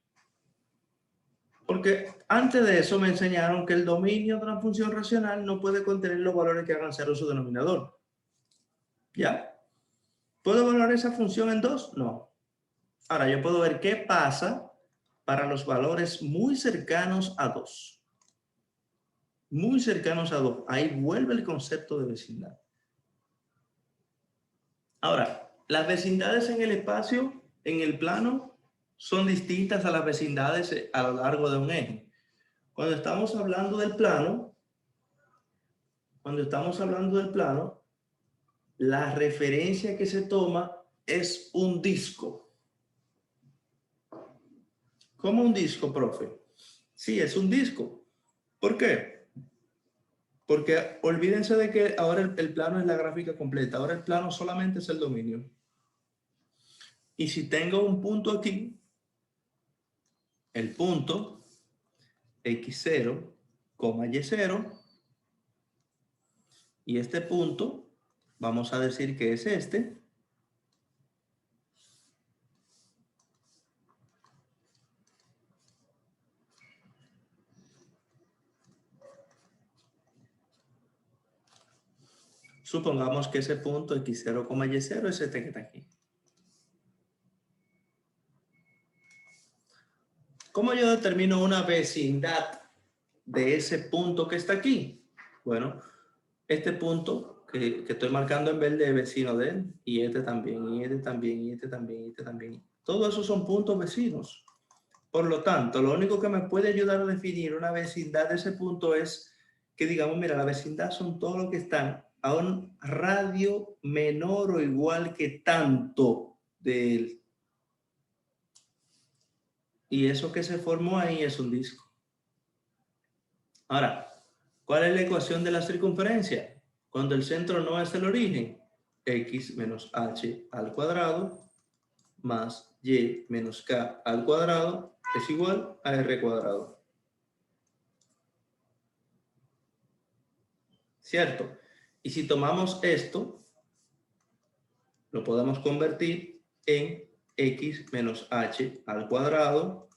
Porque antes de eso me enseñaron que el dominio de una función racional no puede contener los valores que hagan 0 su denominador. ¿Ya? ¿Puedo evaluar esa función en 2? No. Ahora yo puedo ver qué pasa para los valores muy cercanos a 2. Muy cercanos a 2. Ahí vuelve el concepto de vecindad. Ahora, las vecindades en el espacio, en el plano, son distintas a las vecindades a lo largo de un eje. Cuando estamos hablando del plano, la referencia que se toma es un disco. ¿Cómo un disco, profe? Sí, es un disco. ¿Por qué? Porque olvídense de que ahora el plano es la gráfica completa. Ahora el plano solamente es el dominio. Y si tengo un punto aquí, el punto x0, y0, y este punto, vamos a decir que es este. Supongamos que ese punto x0, y0 es este que está aquí. ¿Cómo yo determino una vecindad de ese punto que está aquí? Bueno, este punto que estoy marcando en verde es vecino de él, y este también, y este también, y este también, y este también. Todos esos son puntos vecinos. Por lo tanto, lo único que me puede ayudar a definir una vecindad de ese punto es que digamos, mira, la vecindad son todos los que están a un radio menor o igual que tanto de él. Y eso que se formó ahí es un disco. Ahora, ¿cuál es la ecuación de la circunferencia? Cuando el centro no es el origen, x menos h al cuadrado más y menos k al cuadrado es igual a r cuadrado. ¿Cierto? Y si tomamos esto, lo podemos convertir en x menos h al cuadrado,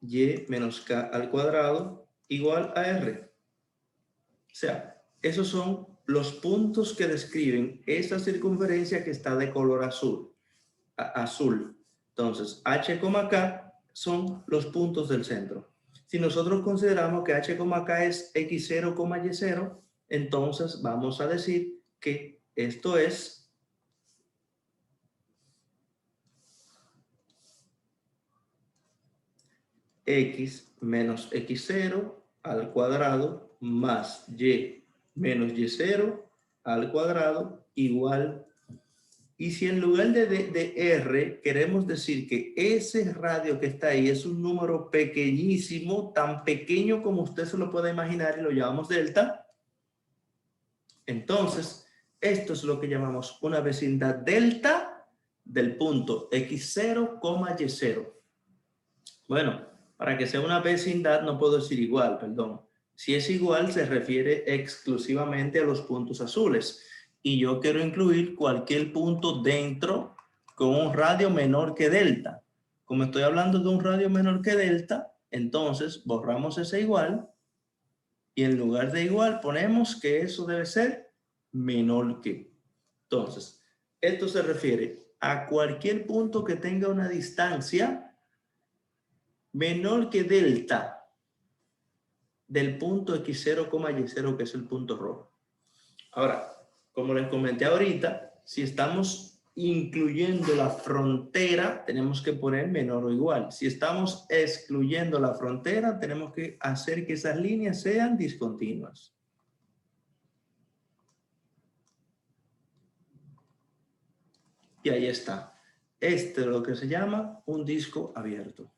y menos k al cuadrado, igual a r. O sea, esos son los puntos que describen esta circunferencia que está de color azul. Entonces, h, k son los puntos del centro. Si nosotros consideramos que h, k es x0, y0, entonces vamos a decir que esto es x menos x0 al cuadrado más y menos y0 al cuadrado igual. Y si en lugar de r queremos decir que ese radio que está ahí es un número pequeñísimo, tan pequeño como usted se lo pueda imaginar y lo llamamos delta, entonces esto es lo que llamamos una vecindad delta del punto x0, y0. Bueno, para que sea una vecindad no puedo decir igual, perdón. Si es igual se refiere exclusivamente a los puntos azules. Y yo quiero incluir cualquier punto dentro con un radio menor que delta. Como estoy hablando de un radio menor que delta, entonces borramos ese igual y en lugar de igual ponemos que eso debe ser menor que. Entonces, esto se refiere a cualquier punto que tenga una distancia menor que delta del punto x0, y0, que es el punto rojo. Ahora, como les comenté ahorita, si estamos incluyendo la frontera, tenemos que poner menor o igual. Si estamos excluyendo la frontera, tenemos que hacer que esas líneas sean discontinuas. Y ahí está. Este es lo que se llama un disco abierto.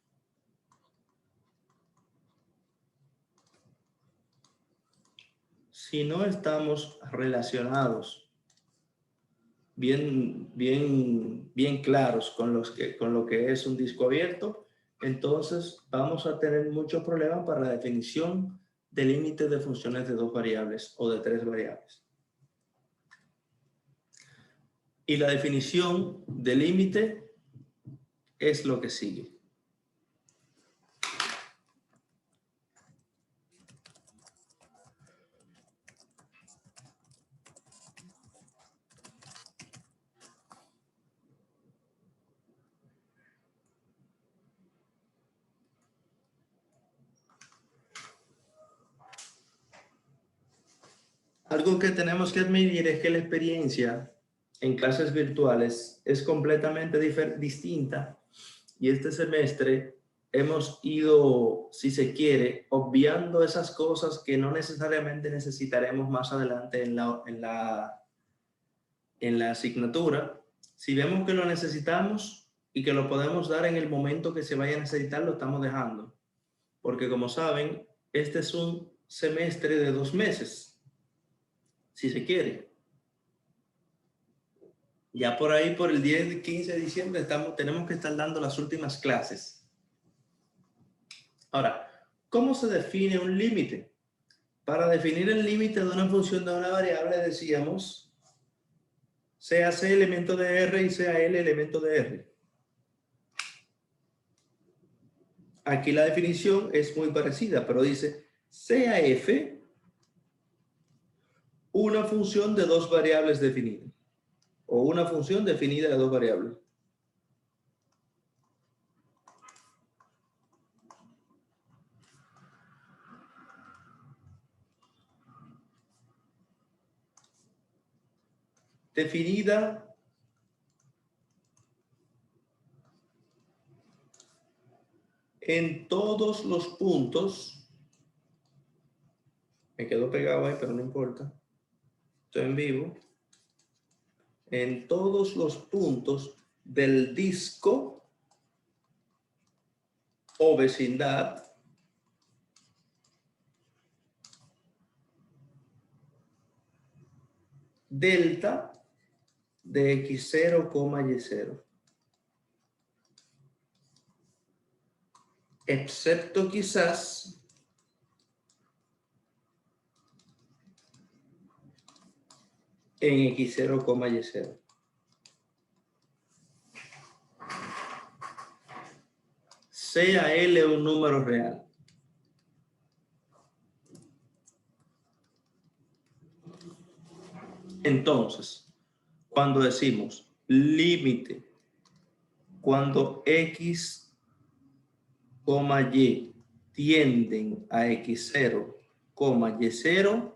Si no estamos relacionados bien claros con lo que es un disco abierto, entonces vamos a tener muchos problemas para la definición de límites de funciones de 2 variables o de 3 variables. Y la definición de límite es lo que sigue. Algo que tenemos que admitir es que la experiencia en clases virtuales es completamente distinta y este semestre hemos ido, si se quiere, obviando esas cosas que no necesariamente necesitaremos más adelante en la asignatura. Si vemos que lo necesitamos y que lo podemos dar en el momento que se vaya a necesitar, lo estamos dejando. Porque como saben, este es un semestre de 2 meses. Si se quiere. Ya por ahí, por el 10, 15 de diciembre, tenemos que estar dando las últimas clases. Ahora, ¿cómo se define un límite? Para definir el límite de una función de una variable, decíamos, sea C elemento de R y sea L elemento de R. Aquí la definición es muy parecida, pero dice, sea F una función de 2 variables definidas. O una función definida de 2 variables. Definida en todos los puntos. Me quedó pegado ahí, pero no importa. Estoy en vivo. En todos los puntos del disco o vecindad delta de x0, y0. Excepto quizás en x0, y0. Sea L un número real. Entonces, cuando decimos límite, cuando x, y tienden a x0, y0,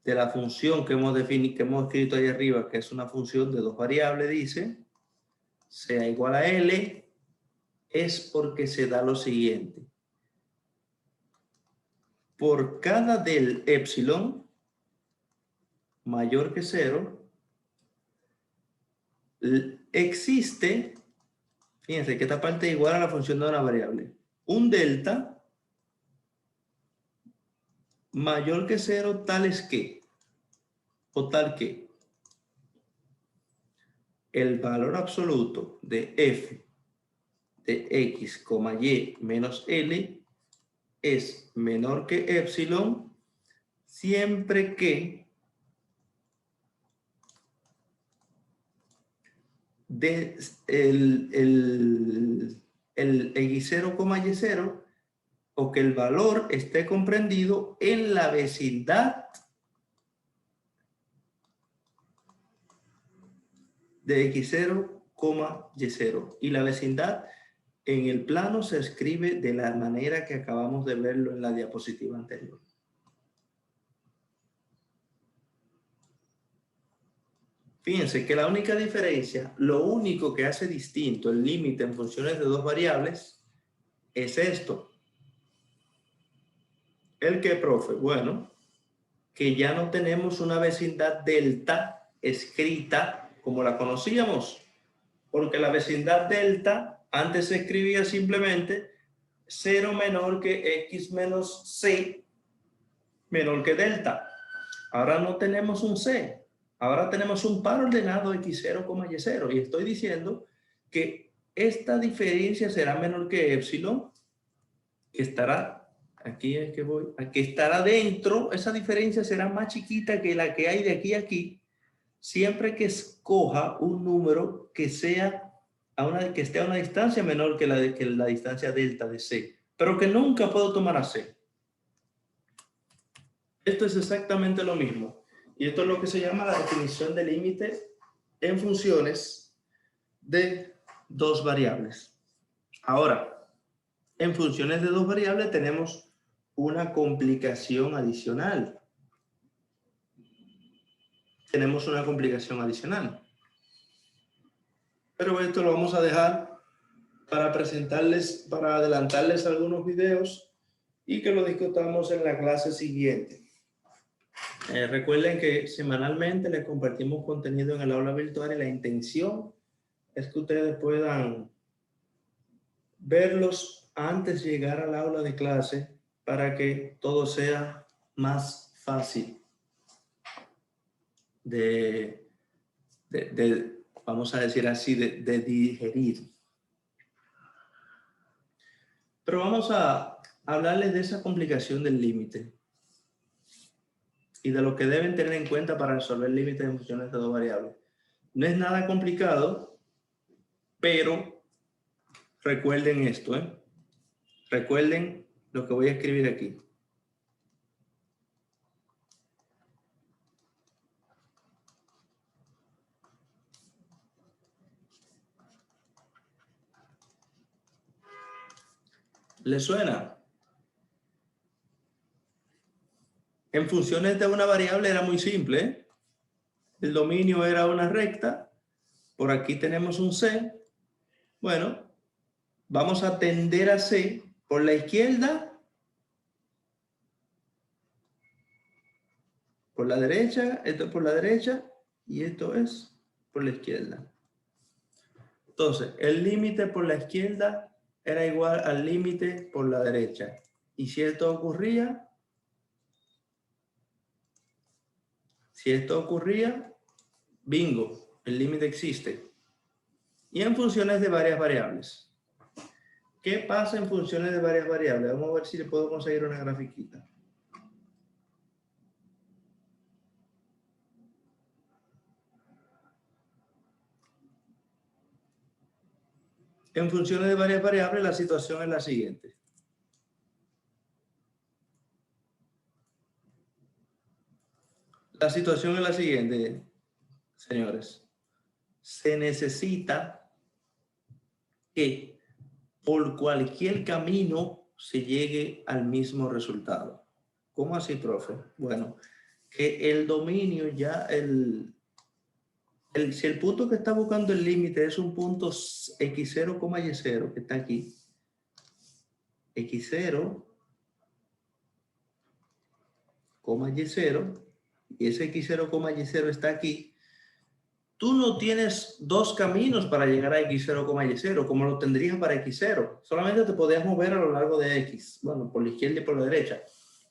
de la función que hemos definido, que hemos escrito ahí arriba, que es una función de 2 variables, dice, sea igual a L, es porque se da lo siguiente. Por cada del epsilon mayor que 0, existe, fíjense que esta parte es igual a la función de una variable, un delta mayor que 0 tales que, o tal que, el valor absoluto de f de x, y menos l es menor que epsilon siempre que de el x0, y0, o que el valor esté comprendido en la vecindad de x0, y0. Y la vecindad en el plano se escribe de la manera que acabamos de verlo en la diapositiva anterior. Fíjense que la única diferencia, lo único que hace distinto el límite en funciones de dos variables es esto. ¿El qué, profe? Bueno, que ya no tenemos una vecindad delta escrita como la conocíamos, porque la vecindad delta antes se escribía simplemente 0 menor que x menos c menor que delta. Ahora no tenemos un c, ahora tenemos un par ordenado x0, y0, y estoy diciendo que esta diferencia será menor que epsilon, que estará, aquí es que voy, que estará dentro, esa diferencia será más chiquita que la que hay de aquí a aquí, siempre que escoja un número que sea que esté a una distancia menor que la distancia delta de c, pero que nunca puedo tomar a c. Esto es exactamente lo mismo. Y esto es lo que se llama la definición de límite en funciones de dos variables. Ahora, en funciones de dos variables tenemos una complicación adicional. Tenemos una complicación adicional. Pero esto lo vamos a dejar para presentarles, para adelantarles algunos videos y que lo discutamos en la clase siguiente. Recuerden que semanalmente les compartimos contenido en el aula virtual y la intención es que ustedes puedan verlos antes de llegar al aula de clase para que todo sea más fácil vamos a decir así, de digerir. Pero vamos a hablarles de esa complicación del límite y de lo que deben tener en cuenta para resolver límites en funciones de dos variables. No es nada complicado, pero recuerden esto, Recuerden lo que voy a escribir aquí. ¿Les suena? En funciones de una variable era muy simple, El dominio era una recta. Por aquí tenemos un C. Bueno, vamos a tender a C por la izquierda, por la derecha, esto es por la derecha y esto es por la izquierda. Entonces, el límite por la izquierda era igual al límite por la derecha. Y si esto ocurría, bingo, el límite existe. Y en funciones de varias variables. ¿Qué pasa en funciones de varias variables? Vamos a ver si le puedo conseguir una grafiquita. En funciones de varias variables, la situación es la siguiente. La situación es la siguiente, señores. Se necesita que por cualquier camino se llegue al mismo resultado. ¿Cómo así, profe? Bueno, que el dominio ya, si el punto que está buscando el límite es un punto x0, y0, que está aquí, x0, y0, y ese x0, y0 está aquí, tú no tienes dos caminos para llegar a x0, y0, como lo tendrías para x0. Solamente te podías mover a lo largo de x, bueno, por la izquierda y por la derecha.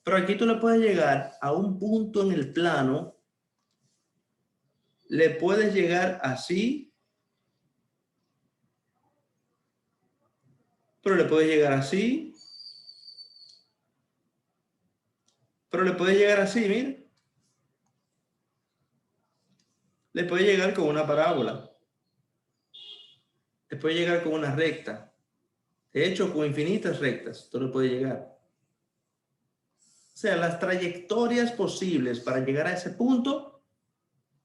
Pero aquí tú le puedes llegar a un punto en el plano, le puedes llegar así, pero le puedes llegar así, pero le puedes llegar así, mira. Le puede llegar con una parábola. puede llegar con una recta. De hecho, con infinitas rectas, tú le puedes llegar. O sea, las trayectorias posibles para llegar a ese punto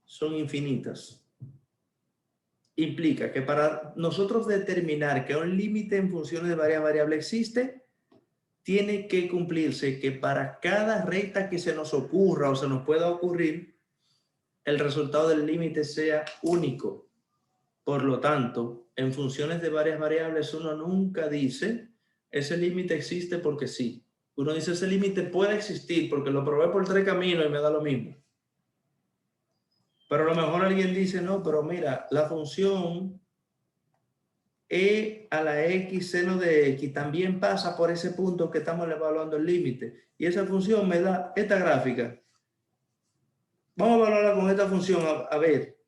son infinitas. Implica que para nosotros determinar que un límite en funciones de varias variables existe, tiene que cumplirse que para cada recta que se nos ocurra o se nos pueda ocurrir, el resultado del límite sea único. Por lo tanto, en funciones de varias variables uno nunca dice ese límite existe porque sí. Uno dice ese límite puede existir porque lo probé por 3 caminos y me da lo mismo. Pero a lo mejor alguien dice, no, pero mira, la función e a la x seno de x también pasa por ese punto que estamos evaluando el límite. Y esa función me da esta gráfica. Vamos a evaluarla con esta función a ver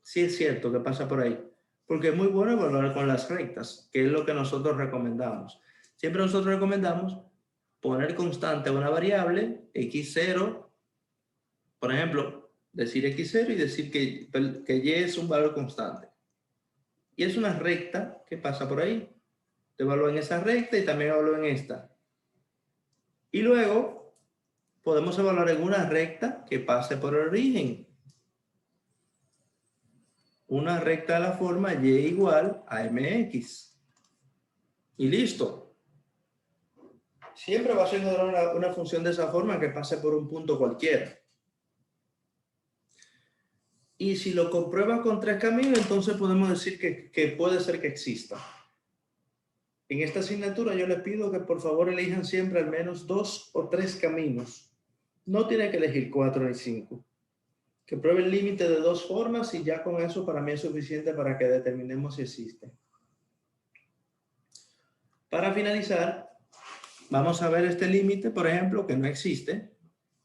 si es cierto que pasa por ahí. Porque es muy bueno evaluar con las rectas, que es lo que nosotros recomendamos. Siempre nosotros recomendamos poner constante a una variable, x0, por ejemplo, decir x0 y decir que y es un valor constante. Y es una recta que pasa por ahí. Te evalúo en esa recta y también evalúo en esta. Y luego podemos evaluar en una recta que pase por el origen. Una recta de la forma y igual a mx. Y listo. Siempre va a ser una función de esa forma que pase por un punto cualquiera. Y si lo comprueba con 3 caminos, entonces podemos decir que puede ser que exista. En esta asignatura yo les pido que por favor elijan siempre al menos 2 o 3 caminos. No tienen que elegir 4 ni 5. Que pruebe el límite de 2 formas y ya con eso para mí es suficiente para que determinemos si existe. Para finalizar, vamos a ver este límite, por ejemplo, que no existe.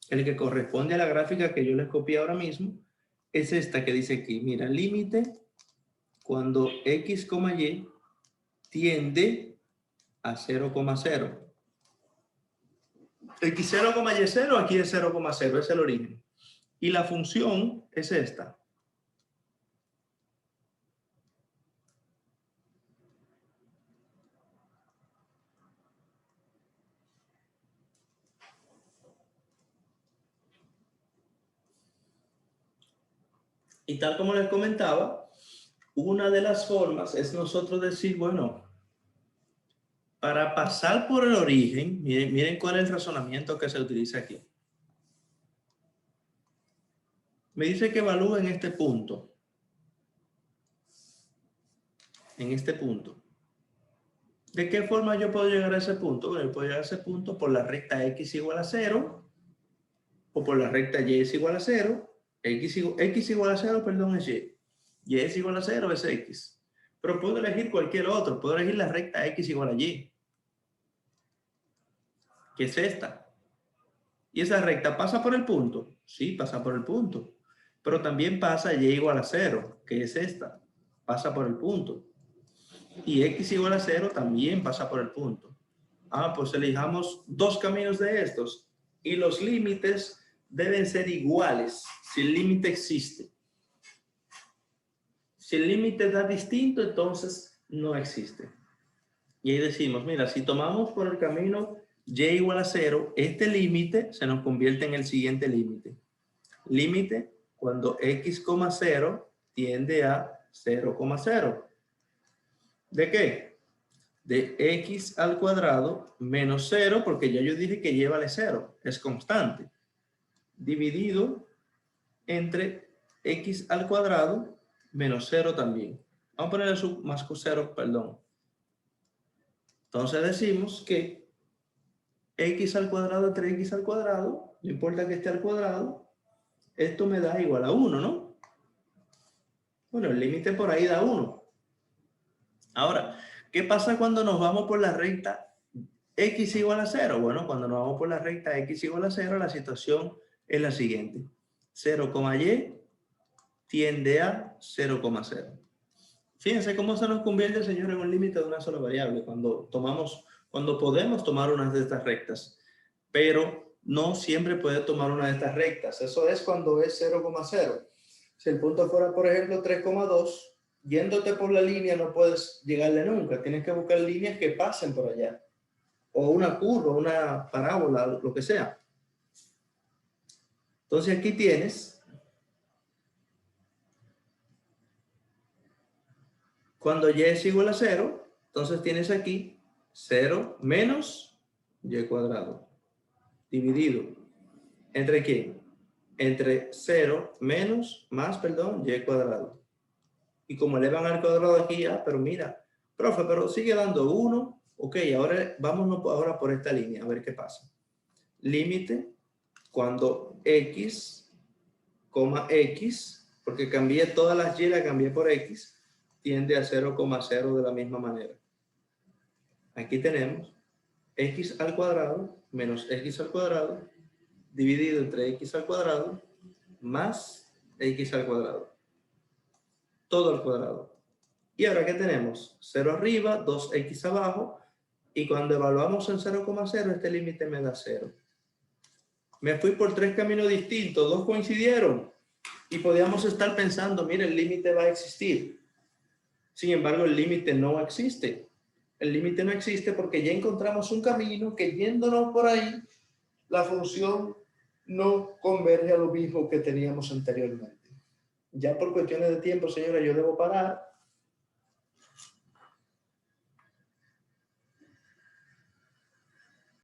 El que corresponde a la gráfica que yo les copié ahora mismo es esta que dice aquí. Mira, límite cuando x, y tiende a 0,0. X0, y0, aquí es 0,0, es el origen. Y la función es esta. Y tal como les comentaba, una de las formas es nosotros decir, bueno, para pasar por el origen, miren cuál es el razonamiento que se utiliza aquí. Me dice que evalúe en este punto. En este punto. ¿De qué forma yo puedo llegar a ese punto? Bueno, yo puedo llegar a ese punto por la recta x igual a 0 o por la recta y es igual a 0. X igual a 0, perdón, es y. Y es igual a 0 es x. Pero puedo elegir cualquier otro. Puedo elegir la recta x igual a y. Que es esta. ¿Y esa recta pasa por el punto? Sí, pasa por el punto. Pero también pasa y igual a 0, que es esta. Pasa por el punto. Y x igual a 0 también pasa por el punto. Pues elijamos 2 caminos de estos. Y los límites deben ser iguales si el límite existe. Si el límite da distinto, entonces no existe. Y ahí decimos, mira, si tomamos por el camino y igual a 0, este límite se nos convierte en el siguiente límite. Límite cuando x, 0 tiende a 0,0. ¿De qué? De x al cuadrado menos 0, porque ya yo dije que y vale 0, es constante, dividido entre x al cuadrado menos 0 también. Vamos a ponerle su más 0, perdón. Entonces decimos que x al cuadrado entre x al cuadrado, no importa que esté al cuadrado, esto me da igual a 1, ¿no? Bueno, el límite por ahí da 1. Ahora, ¿qué pasa cuando nos vamos por la recta x igual a 0? Bueno, cuando nos vamos por la recta x igual a 0, la situación es la siguiente. 0, y tiende a 0,0. Fíjense cómo se nos convierte, señor, en un límite de una sola variable cuando podemos tomar una de estas rectas. Pero no siempre puede tomar una de estas rectas. Eso es cuando es 0,0. Si el punto fuera, por ejemplo, 3,2, yéndote por la línea no puedes llegarle nunca. Tienes que buscar líneas que pasen por allá. O una curva, una parábola, lo que sea. Entonces aquí tienes, cuando y es igual a 0, entonces tienes aquí 0 menos y cuadrado, dividido. ¿Entre quién? Entre 0 menos, más, perdón, y cuadrado. Y como elevan al cuadrado aquí, pero mira, profe, pero sigue dando 1. Ok, ahora vámonos ahora por esta línea, a ver qué pasa. Límite cuando x, x, porque cambié todas las y, la cambié por x, tiende a 0,0 de la misma manera. Aquí tenemos x al cuadrado menos x al cuadrado dividido entre x al cuadrado más x al cuadrado. Todo al cuadrado. Y ahora, ¿qué tenemos? 0 arriba, 2x abajo, y cuando evaluamos en 0,0, este límite me da 0. Me fui por 3 caminos distintos, 2 coincidieron, y podíamos estar pensando, mira, el límite va a existir. Sin embargo, el límite no existe. El límite no existe porque ya encontramos un camino que yéndonos por ahí, la función no converge a lo mismo que teníamos anteriormente. Ya por cuestiones de tiempo, señora, yo debo parar.